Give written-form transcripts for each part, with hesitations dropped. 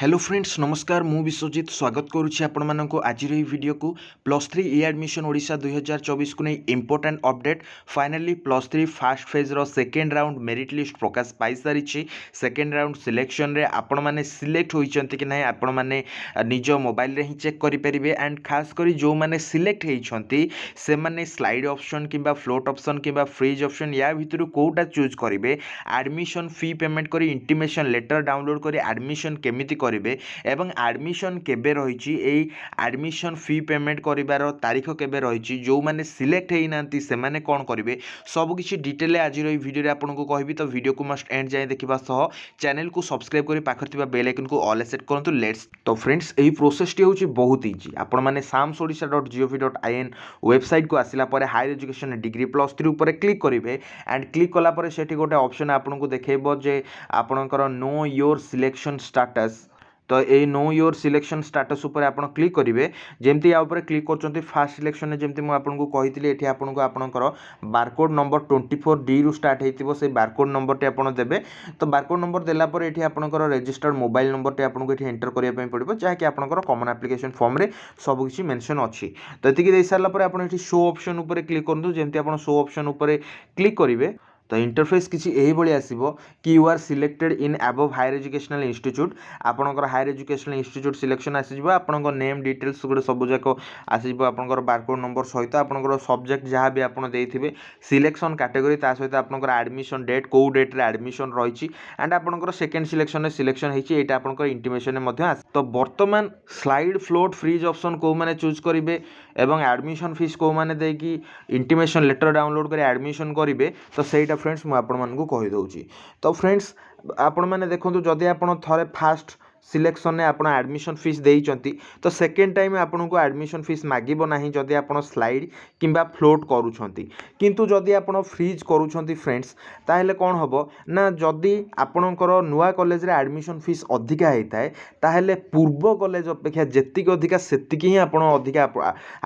Hello friends नमस्कार मु विश्वजित स्वागत करुच्ची आपण मानक आज भिडियो को +3 ई एडमिशन ओडिशा 2024 को नहीं important update finally +3 first phase रो सेकेंड राउंड मेरिट लिस्ट प्रकाश पाई सारी सेकेंड राउंड सिलेक्शन रे आपण माने सिलेक्ट होइचंती कि नहीं आपण माने निज मोबाइल रे ही चेक करि परिबे एंड खास करी जो माने सिलेक्ट होइचंती से माने स्लाइड ऑप्शन किंबा फ्लोट ऑप्शन किंबा फ्रीज ऑप्शन या भितरु कोटा चूज करिवे एडमिशन फी पेमेंट करी इंटीमेशन लेटर डाउनलोड करी एडमिशन केमिति करिवे एवं एडमिशन केबे रहिछि एई एडमिशन फी पेमेंट करिवार तारीख केबे रहिछि जो माने सिलेक्ट हेइ नांती से माने कोन करिवे सब किछि डिटेल आज रो वीडियो रे आपन को कहबी तो वीडियो को मस्ट एंड जाय देखिबा सह चैनल को सब्सक्राइब करी पाखर थिबा बेल आइकन को ऑल सेट करंतु लेट्स तो फ्रेंड्स एई प्रोसेस टी होछि बहुत इजी आपन माने samsodisha.gov.in वेबसाइट को आसिला परे हायर एजुकेशन डिग्री +3 ऊपर क्लिक करिवे एंड क्लिक कला परे सेठी गोटे ऑप्शन आपन को देखेबो जे आपनकर नो योर सिलेक्शन स्टेटस तो ये नो योर सिलेक्शन स्टेटस उपर आप क्लिक करेंगे जमती या क्लिक कर फास्ट सिलेक्शन जमती मुझे आपको कही ये आपको आपंकर बारकोड नंबर 24D रु स्टार्ट होती से बारकोड नंबर टे आप देवे तो बारकोड नंबर देलापर ये आपंकर रेजिस्टर्ड मोबाइल नंबर टे आपको ये एंटर करने पड़ो जहाँकि आपंकर कमन एप्लिकेशन फॉर्म रे सबकि मेंशन अच्छी तो ये दे सारापर आप शो ऑप्शन उपर क्लिक करूँ जमती आप शो ऑप्शन उपर क्लिक करेंगे तो इंटरफेस किसी यही भाई आसो कि you are selected in above higher educational institute आपंकर हायर एजुकेशनल इंस्टीट्यूट सिलेक्शन आसीज आपंक नेम डिटेल्स गोटे सबूक आसो आपंकर बारकोड नंबर सहित आपंकर सब्जेक्ट जहाँ भी आप देते सिलेक्शन कैटेगरी ता सहित आपंकर एडमिशन डेट कौ डेट रे एडमिशन रही एंड आपंकर सेकेंड सिलेक्शन सिलेक्शन होती आपंकर इंटीमेशन तो बर्तमान स्लाइड फ्लोट फ्रीज ऑप्शन कौ मैंने चूज करेंगे एवं एडमिशन फीस कौ मैंने देकी इंटीमेशन लेटर डाउनलोड कर एडमिशन करेंगे तो सहीटा फ्रेंड्स मुझे आपण मानकु कहि दउची तो फ्रेंड्स आपण माने देखंतु जदि आपण थरे फास्ट सिलेक्शन ने आपण एडमिशन फीस देइचंती तो सेकेंड टाइम आपण को एडमिशन फीस मागिबो नाही जदि आपण स्लाइड किंबा फ्लोट करूछंती किंतु जदि आपण फ्रीज करूछंती फ्रेंड्स ताहेले कोन हबो ना जदि आपणकर नुआ कॉलेज रे एडमिशन फीस अधिका हेताए ताहेले पूर्व कॉलेज अपेक्षा जेतिक अधिका सेतिक ही आपण अधिका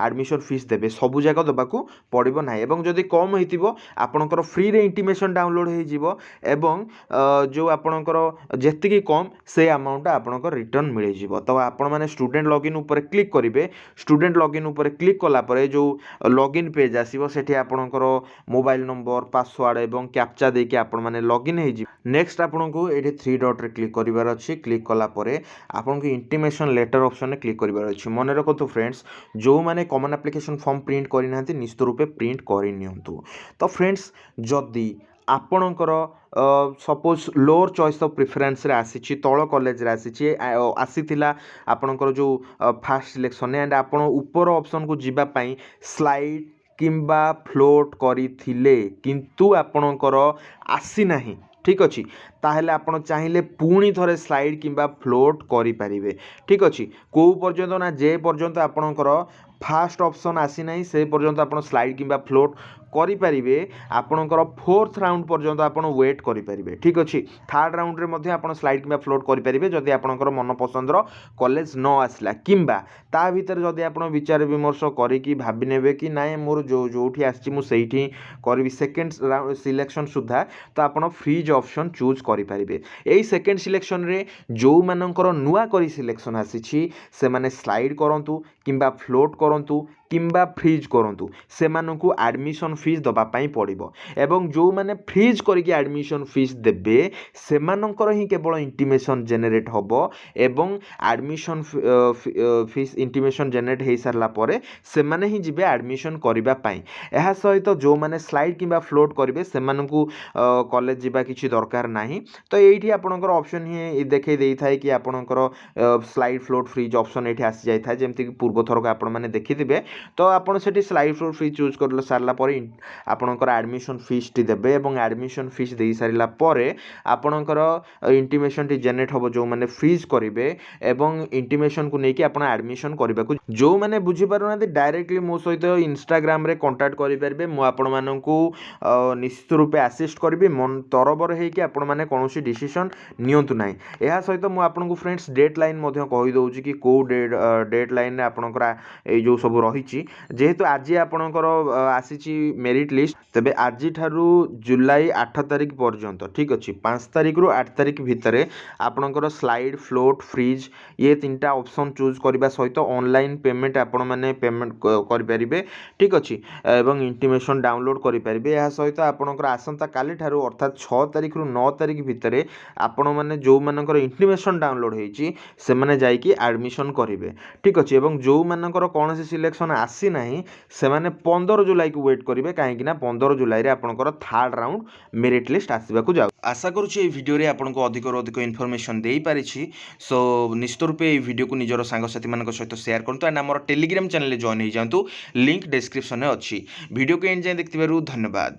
एडमिशन फीस देबे सबु जाक दबाकू पड़िबो नाही एवं जदि कम हेतिबो आपणकर फ्री रे इंटीमेशन डाउनलोड हे जिवो एवं जो आपणकर जेतिक कम से अमाउंट आपणकर रिटर्न मिल जाव तो आपण मैंने स्टूडेंट लॉगिन ऊपर क्लिक करेंगे स्टूडेंट लॉगिन ऊपर क्लिक कलापर जो लॉगिन पेज आसो से आपणकर मोबाइल नंबर पासवर्ड एवं कैप्चा देके आपण मैंने लॉगिन हो नेक्स्ट आपन को ये 3 डॉट रे क्लिक करिवार अछि क्लिक कलापर आपन को इंटीमेशन लेटर ऑप्शन में क्लिक करिवार अछि मन रखतु फ्रेंड्स जो माने कॉमन एप्लिकेशन फॉर्म प्रिंट करि नांती निश्चित रूपे प्रिंट करि नियंतु तो फ्रेंड्स जदि आपणकर suppose lower choice of preference रे आसी तल कॉलेज रे आसीथिला आपणकर जो फास्ट सिलेक्शन एंड आपण ऊपर ऑप्शन को जीवा पई स्लाइड किंबा फ्लोट करिथिले किंतु आपणकर आसी नाही ठीक अच्छी ताहले आपण चाहिए पुणी थरे स्लाइड किंबा फ्लोट करि परिबे ठीक अच्छी को पर्यंत ना जे पर्यंत आपणकर फास्ट ऑप्शन आसी नाही से पर्यंत आपण स्लाइड किंबा फ्लोट करि परिबे आपणकर फोर्थ राउंड पर्यंत आपण वेट करि परिबे ठीक अच्छी थर्ड राउंड रे मध्ये आपण स्लाइड किंबा फ्लोट करि परिबे जदि आपणकर मन पसंद रो कॉलेज न आसला किंबा ता भीतर जदि आपण विचार विमर्श करी कि भाबी नेबे कि नाय मोर जो जोठी आछि मु सेठी करबी सेकंड सिलेक्शन सुधा तो आपण फ्रीज ऑप्शन चूज करि परिबे एई सेकंड सिलेक्शन रे जो मानकर नुआ करी सिलेक्शन आसी से माने स्लाइड करंतु किंबा फ्लोट करंतु किंबा फ्रीज करंतु से मानकु एडमिशन फीस दबा पाई पड़िबो एवं जो माने फ्रीज करके एडमिशन फीस देबे से मानकर ही केवल इंटीमेशन जनरेट होबो एवं एडमिशन फीस इंटीमेशन जनरेट हे सारला परे से माने ही जिबे एडमिशन करिबा पाई एहा सहित जो माने स्लाइड किंबा फ्लोट करिवे से मानकु कॉलेज जिबा किछि दरकार नाही तो एठी आपनकर ऑप्शन ही देखै देई थाए कि आपनकर स्लाइड फ्लोट फ्रीज ऑप्शन एठी आसी जाय थाए जेमति कि पूर्व थरक आपण माने देखिथिबे तो आपण सेठी स्लाइड फ्लोट फ्री चूज कर सारला परे आपणकर एडमिशन फीस टी देबे एवं एडमिशन फीस दे सारिला परे आपणकर इंटीमेशन टी जनरेट होबो जो माने फ्रीज करिवे एवं इंटीमेशन को नेकी आपण एडमिशन करबा को जो माने बुझी पारुना डायरेक्टली मो सहित इंस्टाग्राम रे कांटेक्ट करि परबे मो आपण माननकू निश्चित रूपे असिस्ट करबी मन तरबर हे कि आपण माने कोनोसी डिसीजन नियंतु नाही एहा सहित मो आपनकू फ्रेंड्स डेट लाइन मध्ये कहि दउची कि को डेट लाइन रे आपणकर ए जो सब रही ରହିଛି ଯେହେତु ଆଜି ଆପଣଙ୍କର ଆସିଛି ମେରିଟ୍ ଲିଷ୍ଟ ତେବେ ଆଜିଠାରୁ ଜୁଲାଇ 8 ତାରିଖ ପର୍ଯ୍ୟନ୍ତ ଠିକ୍ ଅଛି 5 ତାରିଖରୁ 8 ତାରିଖ ଭିତରେ ଆପଣଙ୍କର ସ୍ଲାଇଡ୍ ଫ୍ଲୋଟ୍ ଫ୍ରିଜ୍ ଇଏ ତିନିଟା ଅପସନ୍ ଚୁଜ୍ କରିବା ସହିତ ଅନଲାଇନ୍ ପେମେଣ୍ଟ ଆପଣମାନେ ପେମେଣ୍ଟ କରିପାରିବେ ଠିକ୍ ଅଛି ଏବଂ ଇଣ୍ଟିମେସନ୍ ଡାଉନଲୋଡ଼ କରିପାରିବେ ଏହା ସହିତ ଆପଣଙ୍କର ଆସନ୍ତା କାଲିଠାରୁ ଅର୍ଥାତ୍ 6 ତାରିଖରୁ 9 ତାରିଖ ଭିତରେ ଆପଣମାନେ ଯେଉଁମାନଙ୍କର ଇଣ୍ଟିମେସନ୍ ଡାଉନଲୋଡ଼ ହେଇଛି ସେମାନେ ଯାଇକି ଆଡ଼ମିସନ୍ କରିବେ ଠିକ୍ ଅଛି ଏବଂ ଯେଉଁମାନଙ୍କର କୌଣସି ସିଲେକ୍ସନ୍ ଆସିନାହିଁ ସେମାନେ 15 ଜୁଲାଇକୁ ୱେଟ୍ କରିବେ କାହିଁକିନା 15 ଜୁଲାଇରେ ଆପଣଙ୍କର ଥାର୍ଡ଼ ରାଉଣ୍ଡ ମେରିଟ୍ ଲିଷ୍ଟ ଆସିବାକୁ ଯାଉ ଆଶା କରୁଛି এই ভিডিওরে ଆପଣଙ୍କୁ ଅଧିକରୁ ଅଧିକ ইনফরমেশন ଦେଇପାରିଛି ସୋ ନିଶ୍ଚିତ ରୂପେ এই ଭିଡ଼ିଓକୁ ନିଜର ସାଙ୍ଗସାଥିମାନଙ୍କ ସହିତ ସେୟାର କରନ୍ତୁ ଆଣ୍ଡ ଆମର ଟେଲିଗ୍ରାମ ଚ୍ୟାନେଲରେ ଜଏନ୍ ହେଇଯାଆନ୍ତୁ ଲିଙ୍କ୍ ଡେସ୍କ୍ରିପ୍ସନରେ ଅଛି ଭିଡ଼ିଓକୁ ଏଣ୍ଡ ଯାଏଁ ଦେଖିଥିବାରୁ ଧନ୍ୟବାଦ।